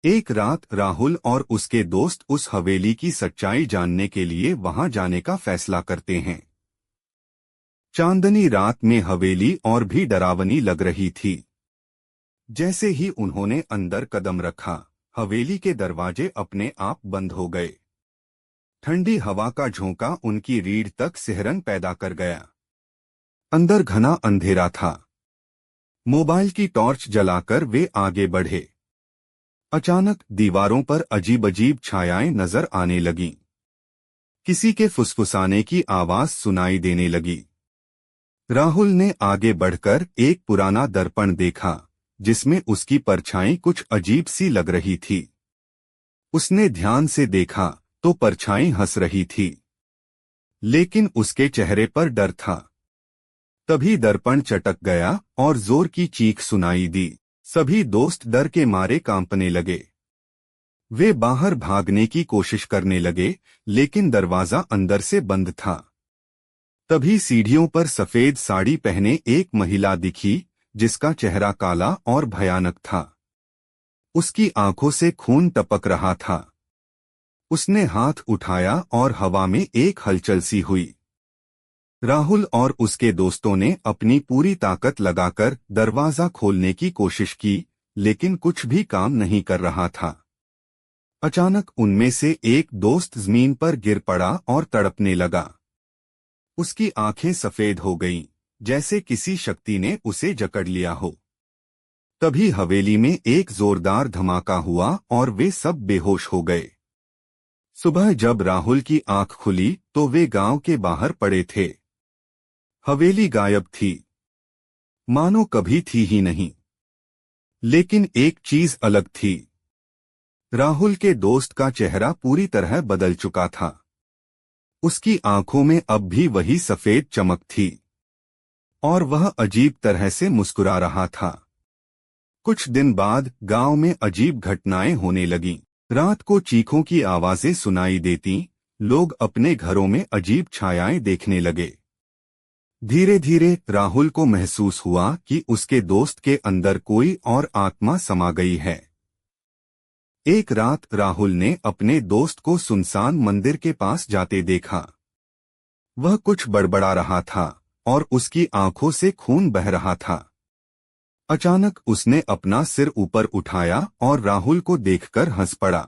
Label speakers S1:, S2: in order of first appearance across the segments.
S1: एक रात राहुल और उसके दोस्त उस हवेली की सच्चाई जानने के लिए वहां जाने का फैसला करते हैं। चांदनी रात में हवेली और भी डरावनी लग रही थी। जैसे ही उन्होंने अंदर कदम रखा, हवेली के दरवाजे अपने आप बंद हो गए। ठंडी हवा का झोंका उनकी रीढ़ तक सिहरन पैदा कर गया। अंदर घना अंधेरा था। मोबाइल की टॉर्च जलाकर वे आगे बढ़े। अचानक दीवारों पर अजीब अजीब छायाएं नजर आने लगीं। किसी के फुसफुसाने की आवाज सुनाई देने लगी। राहुल ने आगे बढ़कर एक पुराना दर्पण देखा, जिसमें उसकी परछाई कुछ अजीब सी लग रही थी। उसने ध्यान से देखा तो परछाई हंस रही थी, लेकिन उसके चेहरे पर डर था। तभी दर्पण चटक गया और जोर की चीख सुनाई दी। सभी दोस्त डर के मारे कांपने लगे। वे बाहर भागने की कोशिश करने लगे, लेकिन दरवाजा अंदर से बंद था। तभी सीढ़ियों पर सफेद साड़ी पहने एक महिला दिखी, जिसका चेहरा काला और भयानक था। उसकी आंखों से खून टपक रहा था। उसने हाथ उठाया और हवा में एक हलचल सी हुई। राहुल और उसके दोस्तों ने अपनी पूरी ताकत लगाकर दरवाजा खोलने की कोशिश की, लेकिन कुछ भी काम नहीं कर रहा था। अचानक उनमें से एक दोस्त जमीन पर गिर पड़ा और तड़पने लगा। उसकी आंखें सफेद हो गईं, जैसे किसी शक्ति ने उसे जकड़ लिया हो। तभी हवेली में एक जोरदार धमाका हुआ और वे सब बेहोश हो गए। सुबह जब राहुल की आंख खुली तो वे गांव के बाहर पड़े थे। हवेली गायब थी, मानो कभी थी ही नहीं। लेकिन एक चीज अलग थी। राहुल के दोस्त का चेहरा पूरी तरह बदल चुका था। उसकी आंखों में अब भी वही सफेद चमक थी, और वह अजीब तरह से मुस्कुरा रहा था। कुछ दिन बाद गांव में अजीब घटनाएं होने लगीं। रात को चीखों की आवाजें सुनाई देती, लोग अपने घरों में अजीब छायाएं देखने लगे। धीरे धीरे राहुल को महसूस हुआ कि उसके दोस्त के अंदर कोई और आत्मा समा गई है। एक रात राहुल ने अपने दोस्त को सुनसान मंदिर के पास जाते देखा। वह कुछ बड़बड़ा रहा था और उसकी आंखों से खून बह रहा था। अचानक उसने अपना सिर ऊपर उठाया और राहुल को देखकर हंस पड़ा।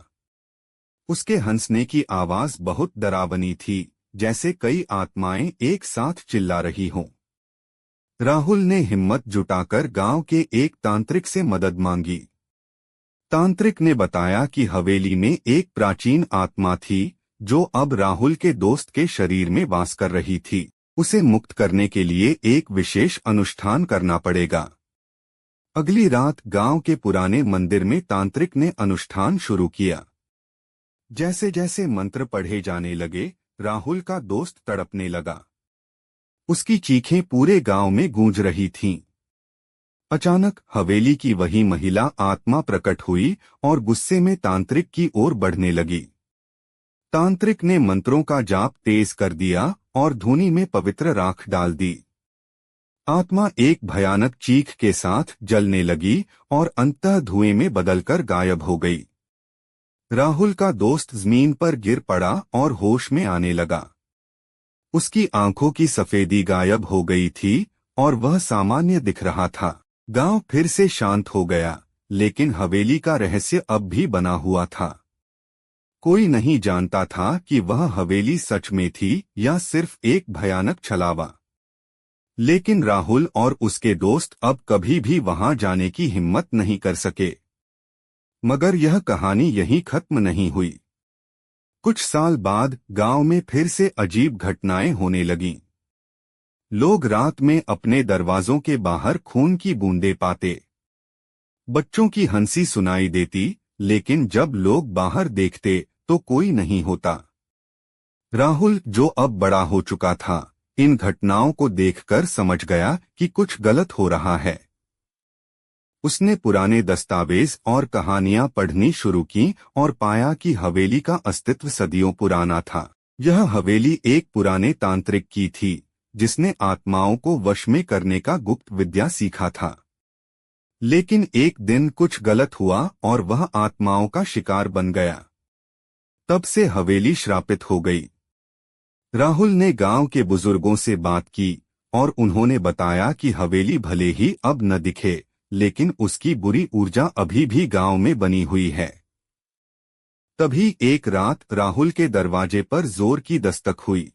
S1: उसके हंसने की आवाज बहुत डरावनी थी, जैसे कई आत्माएं एक साथ चिल्ला रही हों। राहुल ने हिम्मत जुटाकर गांव के एक तांत्रिक से मदद मांगी। तांत्रिक ने बताया कि हवेली में एक प्राचीन आत्मा थी, जो अब राहुल के दोस्त के शरीर में वास कर रही थी। उसे मुक्त करने के लिए एक विशेष अनुष्ठान करना पड़ेगा। अगली रात गांव के पुराने मंदिर में तांत्रिक ने अनुष्ठान शुरू किया। जैसे जैसे मंत्र पढ़े जाने लगे, राहुल का दोस्त तड़पने लगा। उसकी चीखें पूरे गांव में गूंज रही थीं। अचानक हवेली की वही महिला आत्मा प्रकट हुई और गुस्से में तांत्रिक की ओर बढ़ने लगी। तांत्रिक ने मंत्रों का जाप तेज कर दिया और धूनी में पवित्र राख डाल दी। आत्मा एक भयानक चीख के साथ जलने लगी और अंततः धुएं में बदलकर गायब हो गई। राहुल का दोस्त जमीन पर गिर पड़ा और होश में आने लगा। उसकी आंखों की सफेदी गायब हो गई थी और वह सामान्य दिख रहा था। गांव फिर से शांत हो गया, लेकिन हवेली का रहस्य अब भी बना हुआ था। कोई नहीं जानता था कि वह हवेली सच में थी या सिर्फ एक भयानक छलावा। लेकिन राहुल और उसके दोस्त अब कभी भी वहां जाने की हिम्मत नहीं कर सके। मगर यह कहानी यहीं खत्म नहीं हुई। कुछ साल बाद गांव में फिर से अजीब घटनाएं होने लगीं। लोग रात में अपने दरवाजों के बाहर खून की बूंदें पाते। बच्चों की हंसी सुनाई देती, लेकिन जब लोग बाहर देखते तो कोई नहीं होता। राहुल, जो अब बड़ा हो चुका था, इन घटनाओं को देखकर समझ गया कि कुछ गलत हो रहा है। उसने पुराने दस्तावेज और कहानियां पढ़नी शुरू की और पाया कि हवेली का अस्तित्व सदियों पुराना था। यह हवेली एक पुराने तांत्रिक की थी, जिसने आत्माओं को वश में करने का गुप्त विद्या सीखा था। लेकिन एक दिन कुछ गलत हुआ और वह आत्माओं का शिकार बन गया। तब से हवेली श्रापित हो गई। राहुल ने गांव के बुजुर्गों से बात की और उन्होंने बताया कि हवेली भले ही अब न दिखे, लेकिन उसकी बुरी ऊर्जा अभी भी गांव में बनी हुई है। तभी एक रात राहुल के दरवाजे पर जोर की दस्तक हुई।